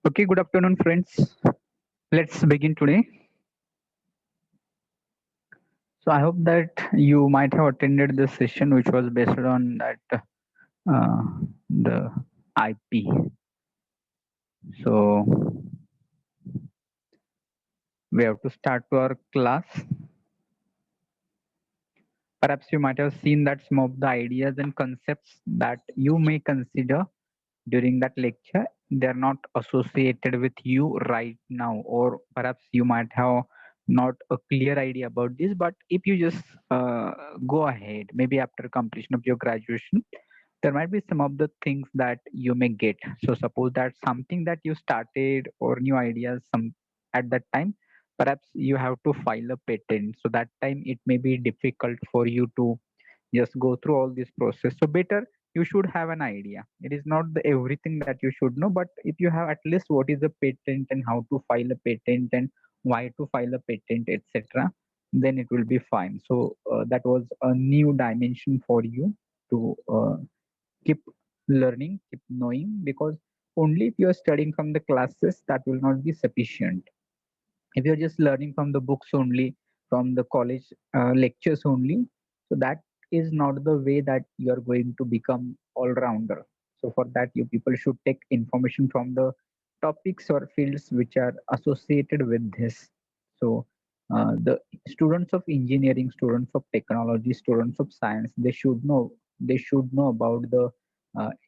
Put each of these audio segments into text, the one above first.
Okay, good afternoon, friends. Let's begin today. So, I hope that you might have attended this session, which was based on that uh, the IP. So, we have to start to our class. Perhaps you might have seen that some of the ideas and concepts that you may consider during that lecture, they're not associated with you right now, or perhaps you might have not a clear idea about this. But if you just go ahead, maybe after completion of your graduation, there might be some of the things that you may get. So suppose that something that you started or new ideas some at that time, perhaps you have to file a patent. So that time it may be difficult for you to just go through all this process. So better you should have an idea. It is not the everything that you should know, but if you have at least what is a patent and how to file a patent and why to file a patent, etc., then it will be fine. So that was a new dimension for you to keep learning, keep knowing, because only if you are studying from the classes, that will not be sufficient. If you're just learning from the books only, from the college lectures only, so that is not the way that you are going to become all rounder. So for that, you people should take information from the topics or fields which are associated with this. So the students of engineering, students of technology, students of science, they should know about the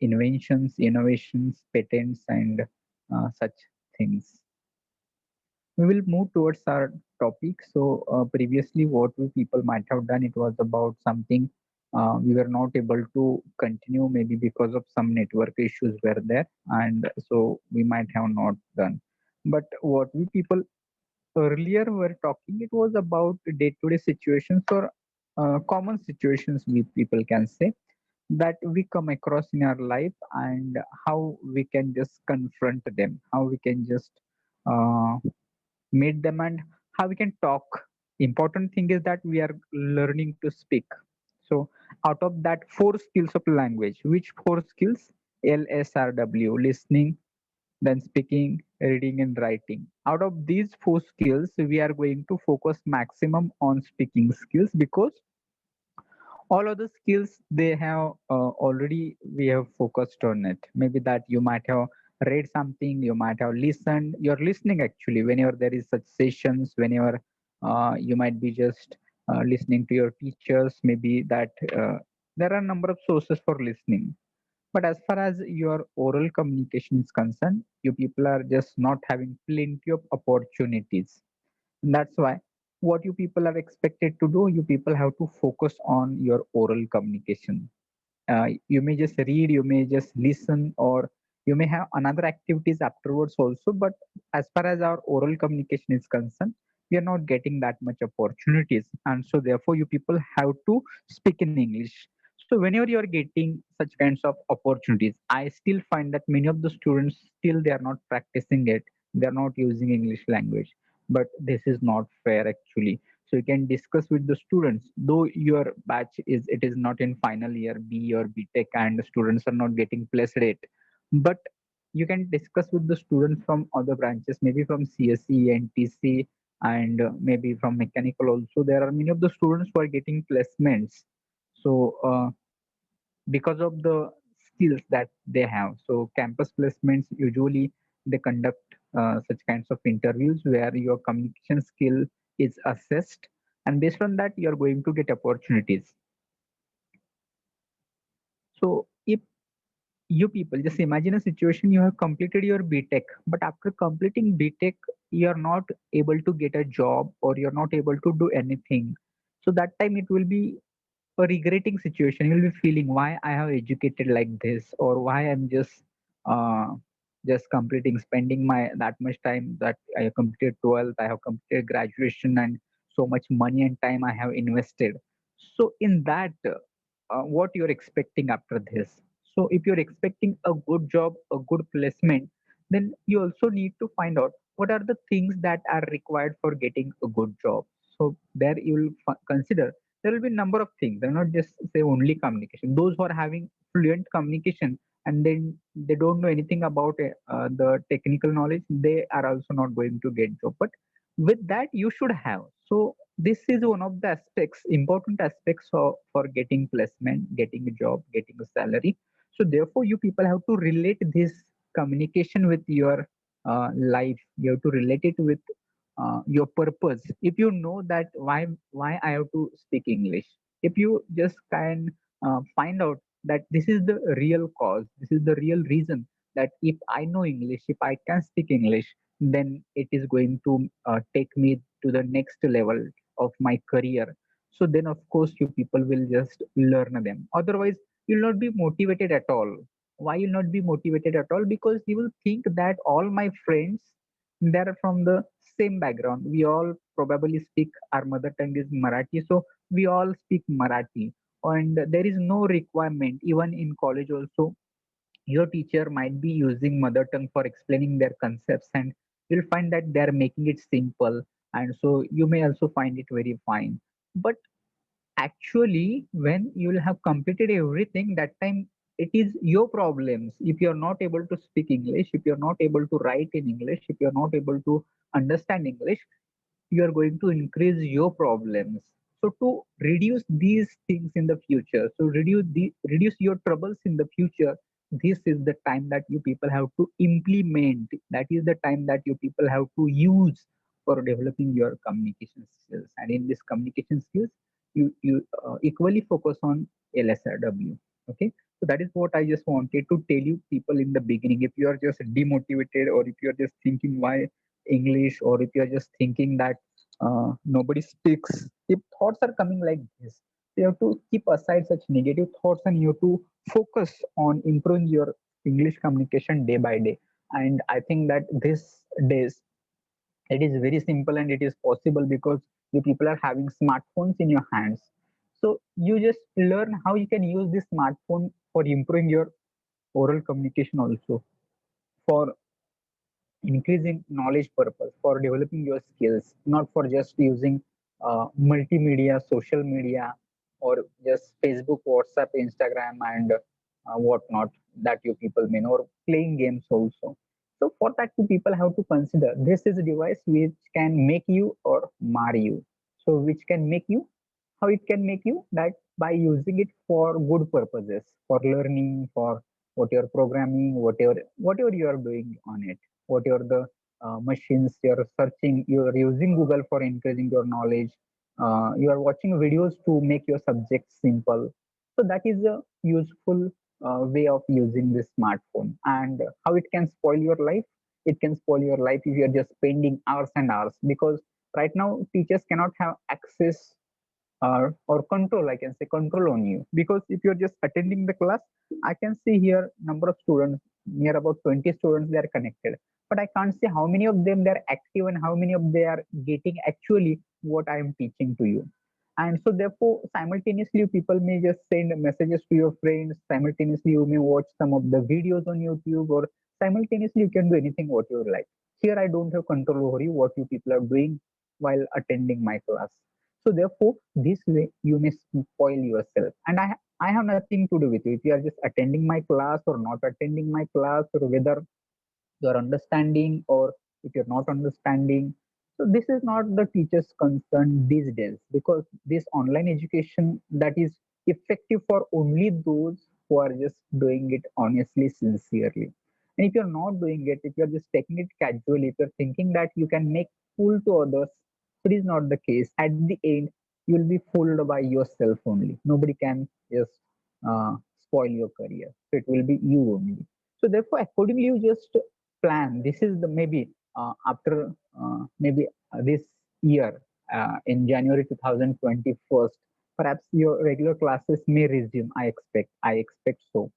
inventions, innovations, patents, and such things. We will move towards our topic. So previously, what we people might have done, it was about something we were not able to continue, maybe because of some network issues were there, and so we might have not done. But what we people earlier were talking, it was about day-to-day situations or common situations we people can say that we come across in our life, and how we can just confront them, how we can just uh, meet them, and how we can talk. Important thing is that we are learning to speak. So out of that four skills of language, which four skills? LSRW: listening, then speaking, reading, and writing. Out of these four skills, we are going to focus maximum on speaking skills, because all other skills they have already we have focused on it. Maybe that you might have read something, you might have listened, you're listening actually whenever there is such sessions, whenever you might be just listening to your teachers, maybe that there are a number of sources for listening. But as far as your oral communication is concerned, you people are just not having plenty of opportunities. That's why what you people are expected to do, you people have to focus on your oral communication. You may just read, you may just listen, or you may have another activities afterwards also. But as far as our oral communication is concerned, we are not getting that much opportunities, and so therefore you people have to speak in English. So whenever you are getting such kinds of opportunities, I still find that many of the students still they are not practicing it. They are not using English language, but this is not fair actually. So you can discuss with the students, though your batch is it is not in final year B or BTech, and the students are not getting placed yet, but you can discuss with the students from other branches, maybe from CSE, NTC, and maybe from mechanical also. There are many of the students who are getting placements. So because of the skills that they have. So campus placements usually they conduct such kinds of interviews where your communication skill is assessed, and based on that you are going to get opportunities. So if you people just imagine a situation, you have completed your BTech, but after completing BTech you are not able to get a job, or you're not able to do anything. So that time it will be a regretting situation. You'll be feeling why I have educated like this, or why I'm uh, just completing, spending my that much time that I have completed 12th, I have completed graduation, and so much money and time I have invested. So in that, what you're expecting after this? So if you're expecting a good job, a good placement, then you also need to find out what are the things that are required for getting a good job. So there you will consider there will be a number of things. They're not just say only communication. Those who are having fluent communication, and then they don't know anything about the technical knowledge, they are also not going to get job. But with that you should have. So this is one of the aspects, important aspects for getting placement, getting a job, getting a salary. So therefore you people have to relate this communication with your life. You have to relate it with your purpose. If you know that why I have to speak English, if you just can find out that this is the real cause, this is the real reason, that if I know English, if I can speak English, then it is going to take me to the next level of my career. So then of course you people will just learn them. Otherwise you'll not be motivated at all. Why you'll not be motivated at all? Because you will think that all my friends, they're from the same background. We all probably speak, our mother tongue is Marathi, so we all speak Marathi, and there is no requirement. Even in college also, your teacher might be using mother tongue for explaining their concepts, and you'll find that they are making it simple, and so you may also find it very fine. But actually when you will have completed everything, that time it is your problems. If you are not able to speak English, if you are not able to write in English, if you are not able to understand English, you are going to increase your problems. So to reduce these things in the future, so reduce your troubles in the future, this is the time that you people have to implement. That is the time that you people have to use for developing your communication skills. And in this communication skills, you equally focus on LSRW. Okay, so that is what I just wanted to tell you people in the beginning. If you are just demotivated, or if you are just thinking why English, or if you are just thinking that nobody speaks, if thoughts are coming like this, you have to keep aside such negative thoughts, and you have to focus on improving your English communication day by day. And I think that this days it is very simple and it is possible, because you people are having smartphones in your hands. So you just learn how you can use this smartphone for improving your oral communication also, for increasing knowledge purpose, for developing your skills, not for just using multimedia, social media, or just Facebook, WhatsApp, Instagram, and whatnot that you people mean, or playing games also. So for that, you people have to consider this is a device which can make you or mar you. So which can make you, how it can make you, that by using it for good purposes, for learning, for what you're programming, whatever you are doing on it, whatever the machines you're searching, you're using Google for increasing your knowledge, you are watching videos to make your subjects simple. So that is a useful way of using this smartphone. And how it can spoil your life, it can spoil your life if you are just spending hours and hours, because right now teachers cannot have access or control, I can say control on you. Because if you're just attending the class, I can see here number of students, near about 20 students, they are connected, but I can't see how many of them they are active and how many of they are getting actually what I am teaching to you. And so therefore simultaneously people may just send messages to your friends, simultaneously you may watch some of the videos on YouTube, or simultaneously you can do anything what you like. Here I don't have control over you, what you people are doing while attending my class. So therefore, this way you may spoil yourself. And I have nothing to do with you. If you are just attending my class or not attending my class, or whether you're understanding or if you're not understanding. So this is not the teacher's concern these days, because this online education, that is effective for only those who are just doing it honestly, sincerely. And if you're not doing it, if you're just taking it casually, if you're thinking that you can make fool to others, it is not the case. At the end, you'll be fooled by yourself only. Nobody can just spoil your career. So it will be you only. So therefore, accordingly, you just plan. This is the maybe after maybe this year, in January 2021, perhaps your regular classes may resume. I expect so.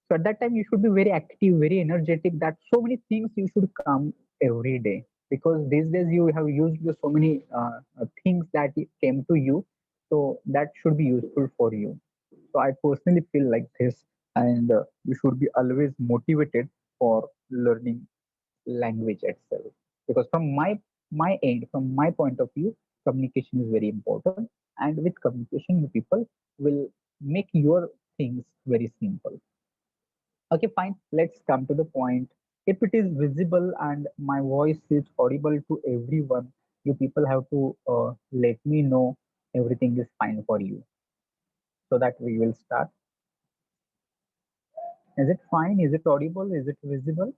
So at that time you should be very active, very energetic, that so many things you should come every day, because these days you have used so many things that came to you, so that should be useful for you. So I personally feel like this. And you should be always motivated for learning language itself, because from my end, from my point of view, communication is very important. And with communication you people will make your things very simple. Okay, fine. Let's come to the point. If it is visible and my voice is audible to everyone, you people have to let me know everything is fine for you so that we will start. Is it fine? Is it audible? Is it visible?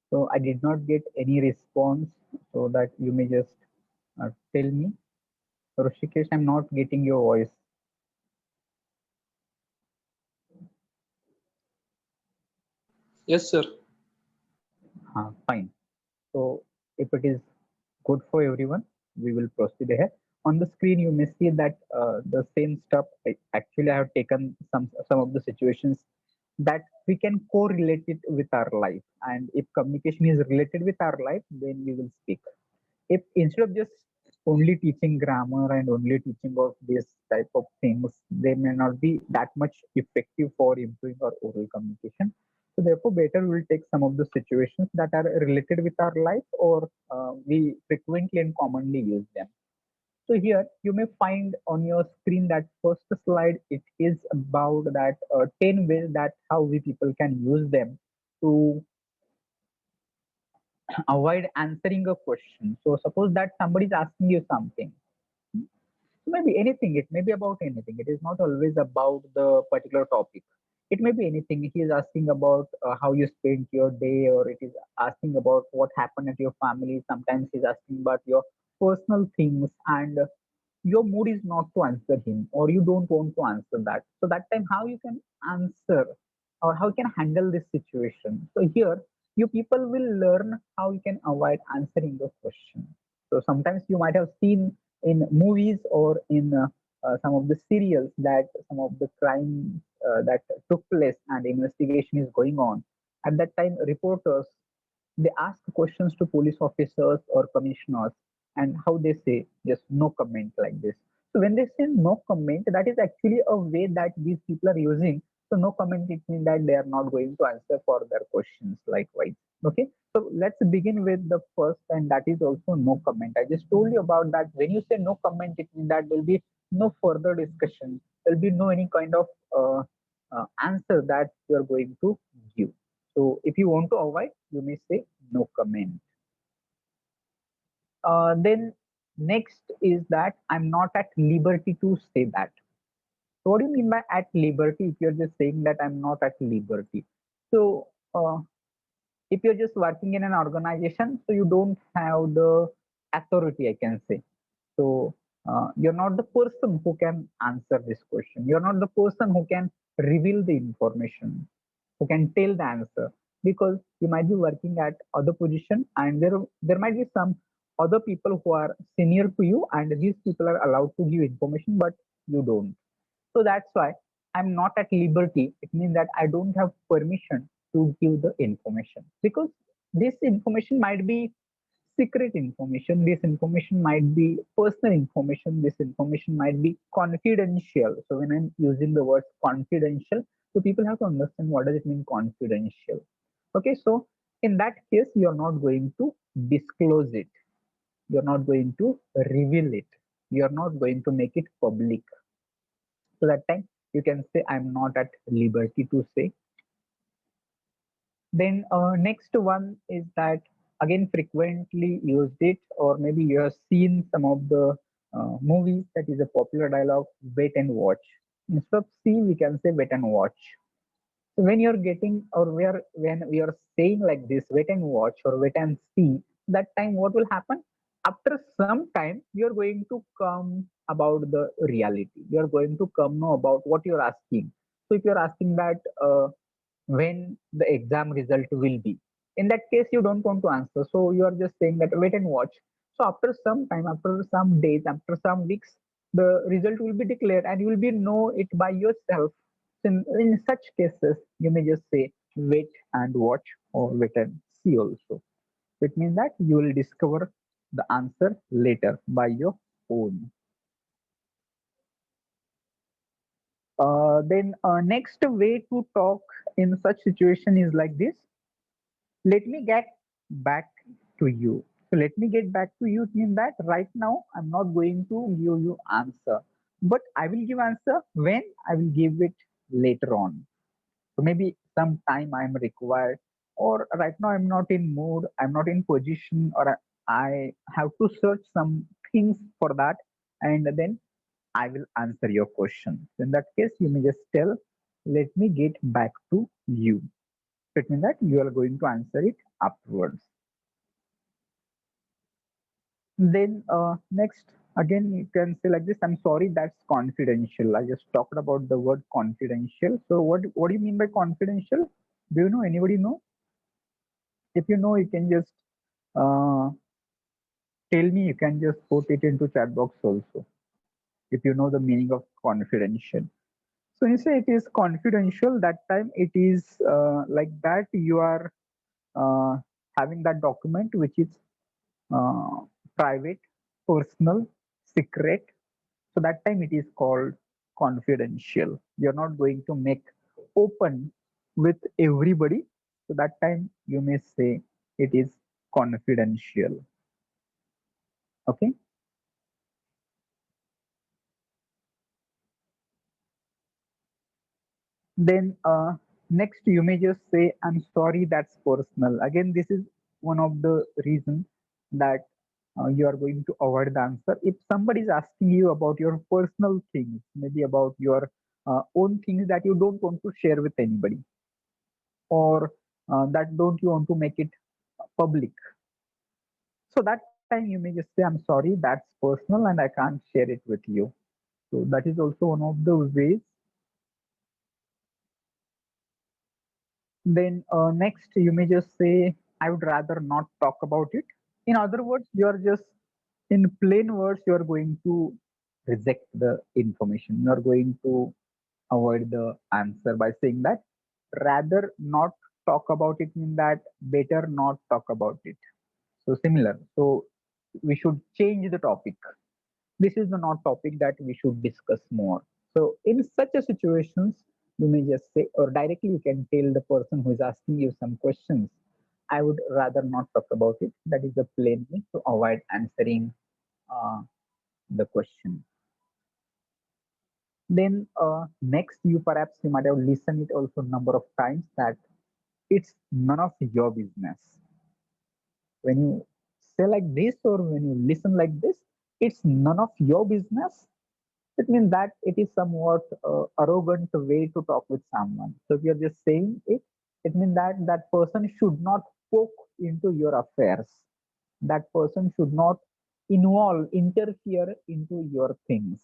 So I did not get any response, so that you may just tell me. Rishikesh, I'm not getting your voice. Yes, sir. Fine. So if it is good for everyone, we will proceed ahead. On the screen, you may see that the same stuff. Actually, I have taken some of the situations that we can correlate it with our life, and if communication is related with our life, then we will speak. If instead of just only teaching grammar and only teaching of this type of things, they may not be that much effective for improving our oral communication. So therefore, better we'll take some of the situations that are related with our life, or we frequently and commonly use them. So here you may find on your screen that first slide, it is about that 10 ways that how we people can use them to avoid answering a question. So suppose that somebody is asking you something. Maybe anything. It may be about anything. It is not always about the particular topic. It may be anything. He is asking about how you spent your day, or it is asking about what happened at your family. Sometimes he's asking about your personal things, and your mood is not to answer him, or you don't want to answer that. So that time, how you can answer, or how you can handle this situation. So here, you people will learn how you can avoid answering the question. So sometimes you might have seen in movies or in some of the serials that some of the crime that took place and investigation is going on. At that time, reporters, they ask questions to police officers or commissioners, and how they say just no comment, like this. So when they say no comment, that is actually a way that these people are using. So no comment, it means that they are not going to answer for their questions likewise. Okay, so let's begin with the first, and that is also no comment. I just told you about that. When you say no comment, it means that there will be no further discussion. There will be no any kind of answer that you are going to give. So if you want to avoid, you may say no comment. Then next is that I'm not at liberty to say that. So what do you mean by at liberty? If you're just saying that I'm not at liberty, so if you're just working in an organization, so you don't have the authority, I can say. So you're not the person who can answer this question. You're not the person who can reveal the information, who can tell the answer, because you might be working at other position, and there might be some other people who are senior to you, and these people are allowed to give information, but you don't. So that's why I'm not at liberty. It means that I don't have permission to give the information, because this information might be secret information. This information might be personal information. This information might be confidential. So when I'm using the word confidential, so people have to understand what does it mean confidential. Okay, so in that case, you're not going to disclose it. You're not going to reveal it. You're not going to make it public. So that time you can say I'm not at liberty to say. Then next one is that again frequently used it, or maybe you have seen some of the movies that is a popular dialogue, wait and watch. Instead of see, we can say wait and watch. So when you're getting, or where when we are saying like this, wait and watch or wait and see, that time what will happen? After some time, you're going to come about the reality. You're going to come know about what you're asking. So if you're asking that when the exam result will be, in that case you don't want to answer. So you are just saying that wait and watch. So after some time, after some days, after some weeks, the result will be declared, and you will be know it by yourself. In such cases, you may just say wait and watch or wait and see also. It means that you will discover the answer later by your own. Then next way to talk in such situation is like this. Let me get back to you. So let me get back to you. It means that right now I'm not going to give you answer, but I will give answer when I will give it later on. So maybe some time I'm required, or right now I'm not in mood, I'm not in position, or I have to search some things for that, and then I will answer your question. So in that case, you may just tell, let me get back to you. So it means that you are going to answer it afterwards. Then next, again, you can say like this. I'm sorry, that's confidential. I just talked about the word confidential. So what do you mean by confidential? Do you know? Anybody know? If you know, you can just uh, tell me. You can just put it into chat box also. If you know the meaning of confidential. So you say it is confidential. That time it is like that you are uh, having that document which is uh, private, personal, secret. So that time it is called confidential. You're not going to make open with everybody. So that time you may say it is confidential. Okay. Then next you may just say, I'm sorry, that's personal. Again, this is one of the reasons that you are going to avoid the answer. If somebody is asking you about your personal things, maybe about your own things that you don't want to share with anybody, or that don't you want to make it public. So that time you may just say, I'm sorry, that's personal and I can't share it with you. So that is also one of the ways. Then next, you may just say, I would rather not talk about it. In other words, you are just, in plain words, you are going to reject the information. You are going to avoid the answer by saying that rather not talk about it, mean that better not talk about it. So similar. So we should change the topic. This is the not topic that we should discuss more. So in such a situations, you may just say, or directly you can tell the person who is asking you some questions, I would rather not talk about it. That is the plain way to avoid answering uh, the question. Then next, you perhaps you might have listened it also number of times that it's none of your business. When you say like this or when you listen like this, it's none of your business. It means that it is somewhat arrogant way to talk with someone. So if you're just saying it, it means that that person should not poke into your affairs. That person should not interfere into your things.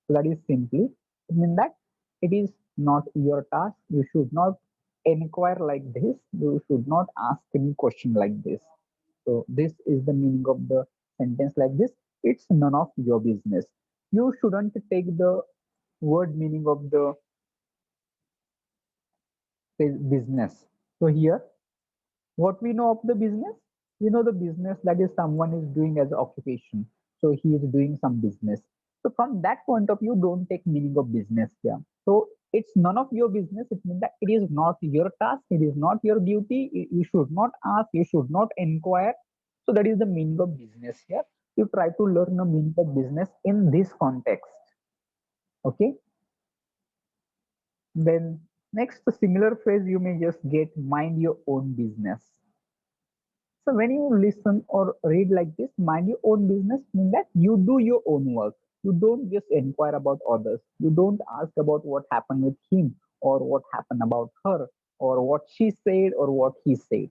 So that is simply, it means that it is not your task. You should not inquire like this. You should not ask any question like this. So this is the meaning of the sentence like this. It's none of your business. You shouldn't take the word meaning of the business. So here, what we know of the business, we know the business that is someone is doing as occupation. So he is doing some business. So from that point of view, don't take meaning of business here. So it's none of your business. It means that it is not your task. It is not your duty. You should not ask. You should not inquire. So that is the meaning of business here. You try to learn the meaning of business in this context. Okay. Then next, the similar phrase you may just get, mind your own business. So when you listen or read like this, mind your own business means that you do your own work. You don't just inquire about others. You don't ask about what happened with him or what happened about her or what she said or what he said.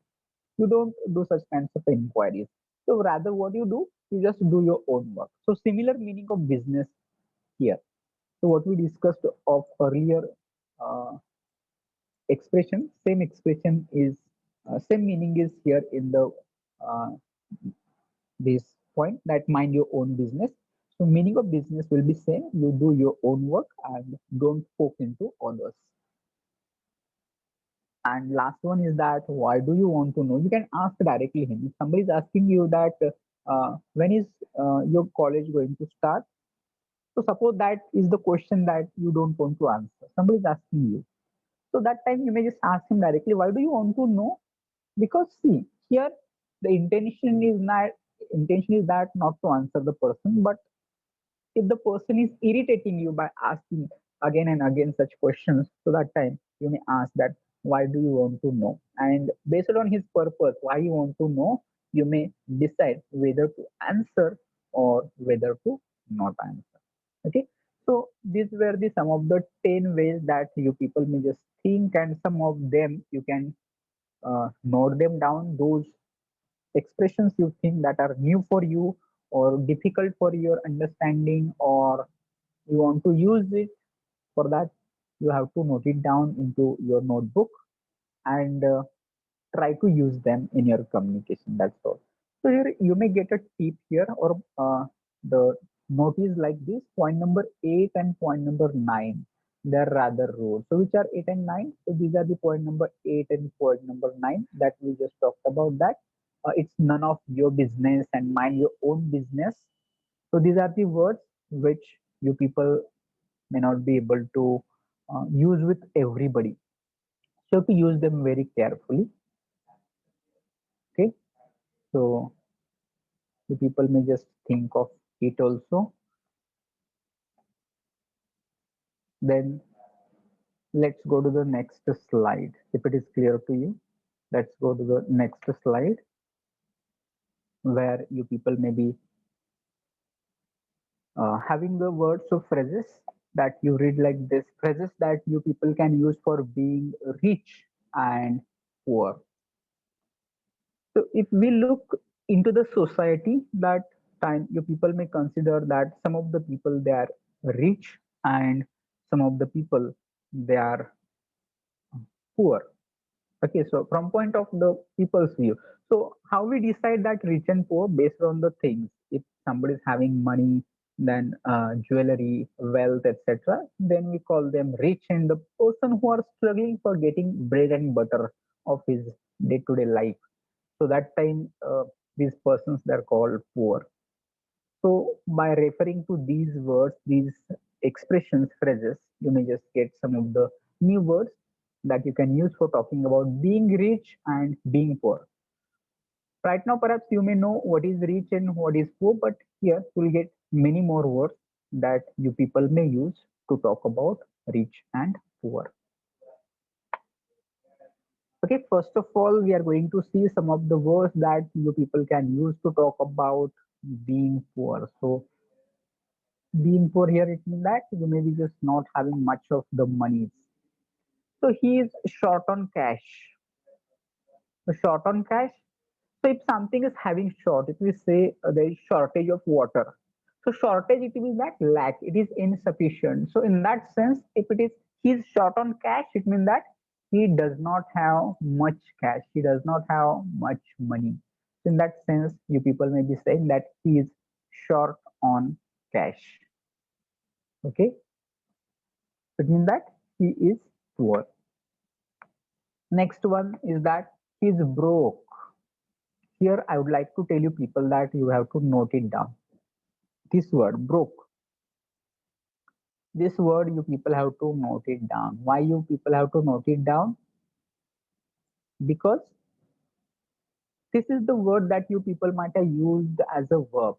You don't do such kinds of inquiries. So rather what you do, you just do your own work. So similar meaning of business here. So what we discussed of earlier uh, expression, same expression is same meaning is here in the uh, this point, that mind your own business. So meaning of business will be same. You do your own work and don't poke into others. And last one is that why do you want to know? You can ask directly him. If somebody is asking you that when is your college going to start? So suppose that is the question that you don't want to answer. Somebody is asking you. So that time you may just ask him directly, why do you want to know? Because see, here the intention is not intention is that not to answer the person, but if the person is irritating you by asking again and again such questions, so that time you may ask that why do you want to know, and based on his purpose why you want to know, you may decide whether to answer or whether to not answer. Okay, so these were the some of the 10 ways that you people may just think, and some of them you can note them down, those expressions you think that are new for you or difficult for your understanding, or you want to use it. For that you have to note it down into your notebook and try to use them in your communication. That's all. So here you may get a tip here, or the notice like this. Point number 8 and point number 9, they're rather rude. So which are 8 and 9? So these are the point number 8 and point number 9 that we just talked about. That it's none of your business and mind your own business. So these are the words which you people may not be able to use with everybody. So you have to use them very carefully. Okay, so the people may just think of it also. Then let's go to the next slide. If it is clear to you, let's go to the next slide where you people may be having the words of phrases that you read like this, phrases that you people can use for being rich and poor. So if we look into the society, that time you people may consider that some of the people they are rich and some of the people they are poor. Okay, so from point of the people's view, so how we decide that rich and poor based on the things. If somebody is having money, then jewelry, wealth, etc., then we call them rich, and the person who are struggling for getting bread and butter of his day-to-day life, so that time these persons they're called poor. So by referring to these words, these expressions, phrases, you may just get some of the new words that you can use for talking about being rich and being poor. Right now, perhaps you may know what is rich and what is poor, but here you'll get many more words that you people may use to talk about rich and poor. Okay, first of all, we are going to see some of the words that you people can use to talk about being poor. So being poor here, it means that you may be just not having much of the money. So he is short on cash. So short on cash. So if something is having short, if we say there is shortage of water, so shortage it means that lack, it is insufficient. So in that sense, if it is he is short on cash, it means that he does not have much cash. He does not have much money. So in that sense, you people may be saying that he is short on cash. Okay, it means that he is poor. Next one is that he is broke. Here I would like to tell you people that you have to note it down. This word broke. This word you people have to note it down. Why you people have to note it down? Because this is the word that you people might have used as a verb.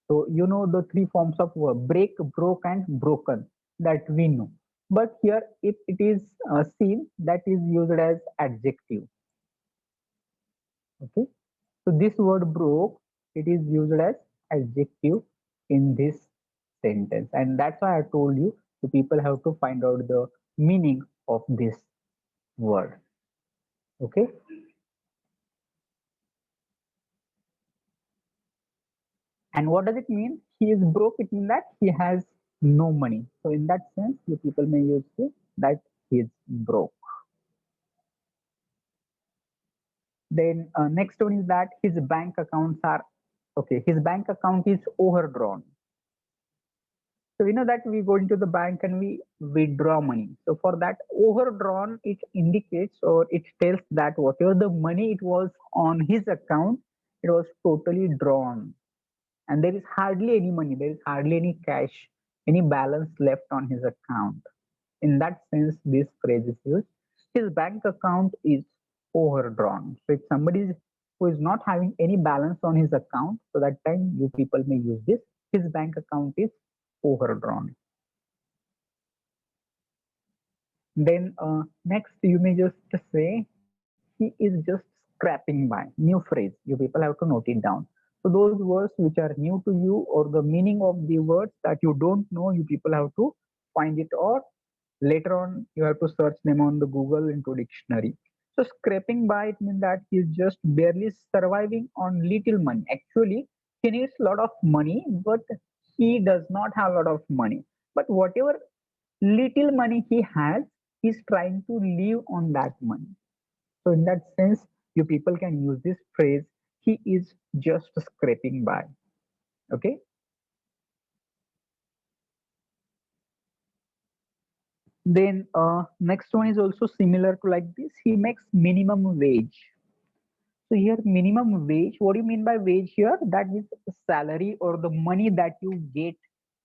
So you know the three forms of verb: break, broke, and broken, that we know. But here, if it is seen, that is used as adjective. Okay. So this word broke, it is used as adjective in this sentence, and that's why I told you the people have to find out the meaning of this word. Okay. And what does it mean? He is broke. It means that he has no money. So in that sense, you people may use it that he is broke. Then next one is that his bank accounts are okay. His bank account is overdrawn. So we know that we go into the bank and we withdraw money. So for that overdrawn, it indicates or it tells that whatever the money it was on his account, it was totally drawn. And there is hardly any money, there is hardly any cash, any balance left on his account. In that sense, this phrase is used. His bank account is overdrawn. So if somebody is who is not having any balance on his account, so that time you people may use this. His bank account is overdrawn. Then next you may just say he is just scrapping by. New phrase. You people have to note it down. So those words which are new to you or the meaning of the words that you don't know, you people have to find it, or later on you have to search them on the Google into dictionary. So scraping by, it means that he's just barely surviving on little money. Actually, he needs a lot of money, but he does not have a lot of money. But whatever little money he has, he's trying to live on that money. So in that sense, you people can use this phrase, he is just scraping by. Okay. Then next one is also similar to like this. He makes minimum wage. So here minimum wage, what do you mean by wage here? That is salary or the money that you get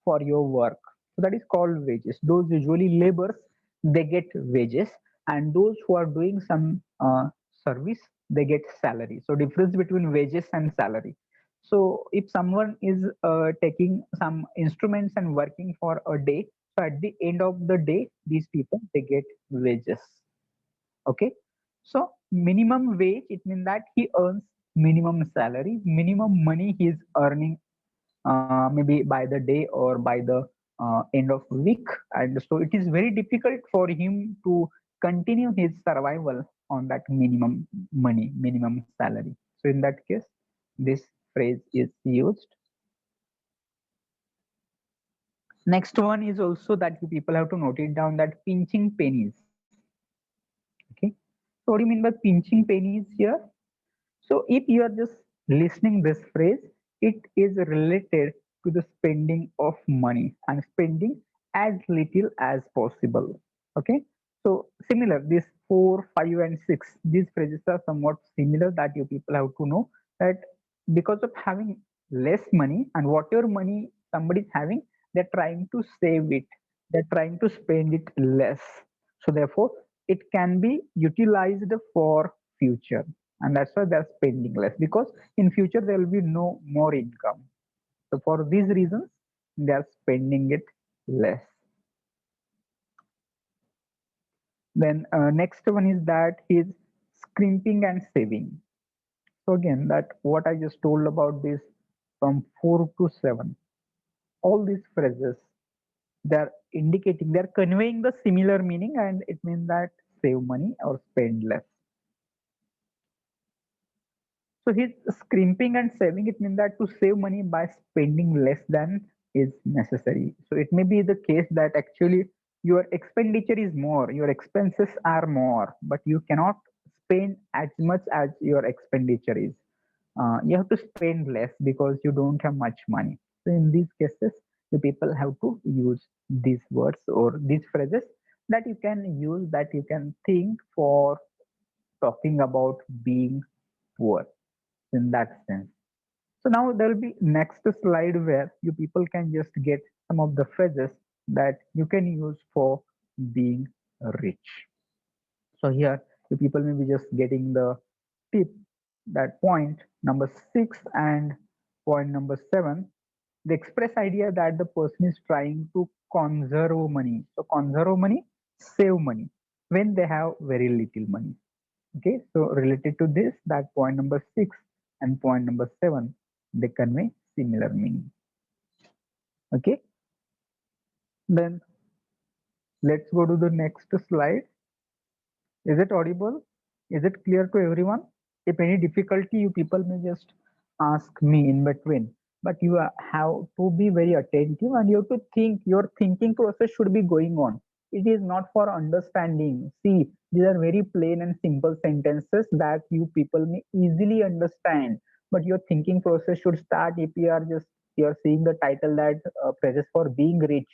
for your work. So that is called wages. Those usually laborers, they get wages, and those who are doing some service, they get salary. So difference between wages and salary. So if someone is taking some instruments and working for a day, so at the end of the day, these people, they get wages. Okay. So minimum wage, it means that he earns minimum salary, minimum money he is earning, maybe by the day or by the end of week. And so it is very difficult for him to continue his survival on that minimum money, minimum salary. So in that case, this phrase is used. Next one is also that you people have to note it down, that pinching pennies. Okay. So what do you mean by pinching pennies here? So if you are just listening this phrase, it is related to the spending of money and spending as little as possible. Okay. So similar, this 4, 5, and 6, these phrases are somewhat similar, that you people have to know that because of having less money, and whatever money somebody is having, they're trying to save it. They're trying to spend it less. So therefore, it can be utilized for future, and that's why they're spending less, because in future there will be no more income. So for these reasons, they are spending it less. Then next one is that he's scrimping and saving. So again, that what I just told about this, from 4 to 7, all these phrases, they're indicating, they're conveying the similar meaning, and it means that save money or spend less. So his scrimping and saving, it means that to save money by spending less than is necessary. So it may be the case that actually your expenditure is more, your expenses are more, but you cannot spend as much as your expenditure is. You have to spend less because you don't have much money. So in these cases, the people have to use these words or these phrases that you can use, that you can think for talking about being poor in that sense. So now there will be next slide where you people can just get some of the phrases that you can use for being rich. So here you people may be just getting the tip, that point number 6 and point number 7. The express idea that the person is trying to conserve money. So conserve money, save money when they have very little money. Okay, so related to this, that point number 6 and point number 7, they convey similar meaning. Okay, then let's go to the next slide. Is it audible? Is it clear to everyone? If any difficulty, you people may just ask me in between. But you have to be very attentive, and you have to think, your thinking process should be going on. It is not for understanding. See, these are very plain and simple sentences that you people may easily understand. But your thinking process should start if you are just, you're seeing the title that phrases for being rich.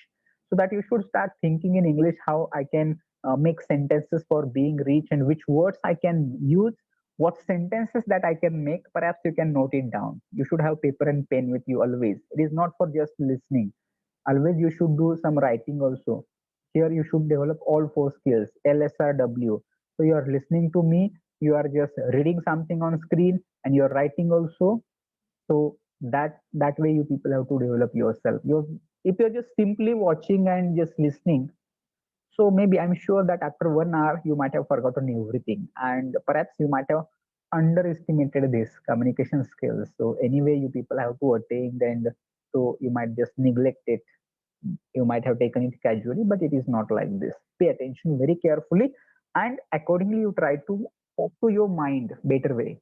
So that you should start thinking in English, how I can make sentences for being rich, and which words I can use, what sentences that I can make. Perhaps you can note it down. You should have paper and pen with you always. It is not for just listening. Always you should do some writing also. Here you should develop all 4 skills, LSRW. So you are listening to me, you are just reading something on screen, and you're writing also. So that way you people have to develop yourself. If you're just simply watching and just listening, so maybe I'm sure that after 1 hour you might have forgotten everything, and perhaps you might have underestimated this communication skills. So anyway, you people have to attain, and so you might just neglect it. You might have taken it casually, but it is not like this. Pay attention very carefully, and accordingly you try to talk to your mind better way.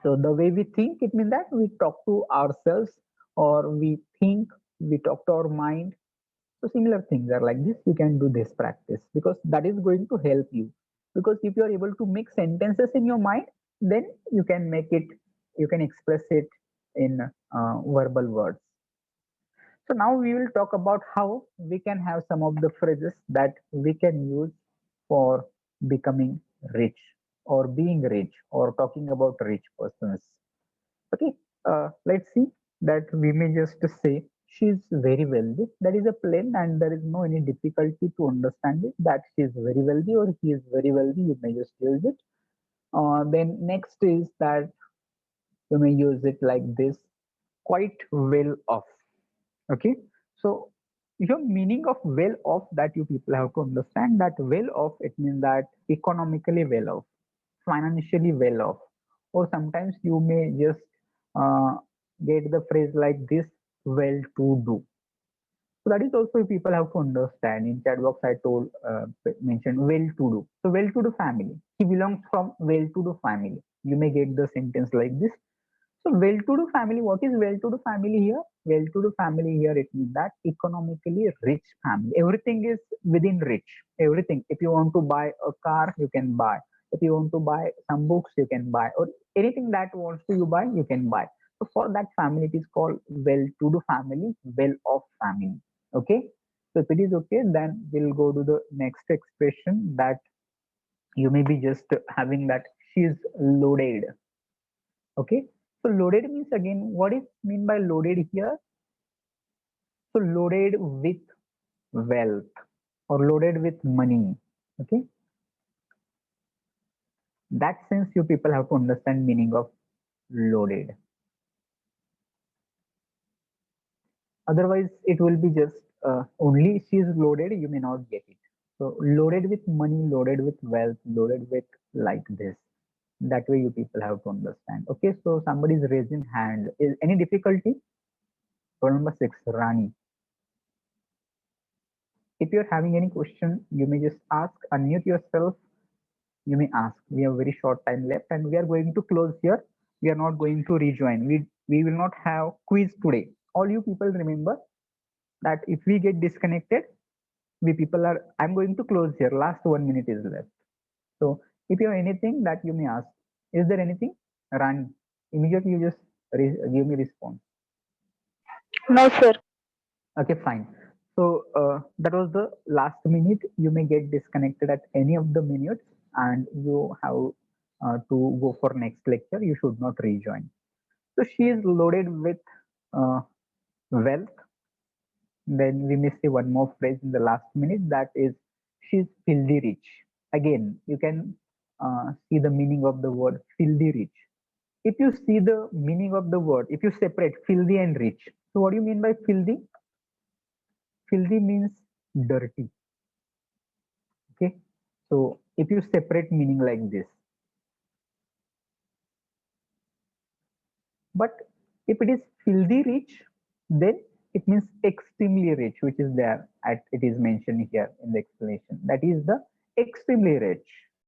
So the way we think, it means that we talk to ourselves, or we think, we talk to our mind. So similar things are like this. You can do this practice because that is going to help you. Because if you are able to make sentences in your mind, then you can make it, you can express it in verbal words. So now we will talk about how we can have some of the phrases that we can use for becoming rich, or being rich, or talking about rich persons. Okay, let's see that we may just say she's very wealthy. That is a plain, and there is no any difficulty to understand it, that she is very wealthy or he is very wealthy. You may just use it. Then next is that you may use it like this: quite well off. Okay, so your meaning of well off, that you people have to understand that well off, it means that economically well off, financially well off. Or sometimes you may just uh, get the phrase like this: well to do. So that is also people have to understand. In chat box I told, mentioned well to do. So well to do family, he belongs from well to do family. You may get the sentence like this. So well-to-do family, what is well-to-do family here? Well-to-do family here, it means that economically rich family. Everything is within rich. Everything. If you want to buy a car, you can buy. If you want to buy some books, you can buy. Or anything that wants to you buy, you can buy. So for that family, it is called well-to-do family, well-off family. Okay. So if it is okay, then we'll go to the next expression, that you may be just having that she's loaded. Okay, so loaded means, again, what is mean by loaded here? So loaded with wealth, or loaded with money. Okay, that sense you people have to understand meaning of loaded. Otherwise it will be just only she is loaded, you may not get it. So loaded with money, loaded with wealth, loaded with, like this. That way you people have to understand. Okay, so somebody is raising hand. Is any difficulty? Roll number 6, Rani. If you're having any question, you may just ask, unmute yourself. You may ask. We have very short time left, and we are going to close here. We are not going to rejoin. We will not have quiz today. All you people remember that if we get disconnected, we people are. I'm going to close here. Last 1 minute is left. So if you have anything that you may ask, is there anything? Rani, immediately you just give me response. No, sir. Okay, fine. So that was the last minute. You may get disconnected at any of the minutes, and you have to go for next lecture. You should not rejoin. So she is loaded with uh, wealth. Then we may say one more phrase in the last minute, that is she's filthy rich. Again, you can see the meaning of the word filthy rich. If you see the meaning of the word, if you separate filthy and rich, so what do you mean by filthy? Filthy means dirty. Okay, so if you separate meaning like this, but if it is filthy rich, then it means extremely rich, which is there at, it is mentioned here in the explanation, that is the extremely rich.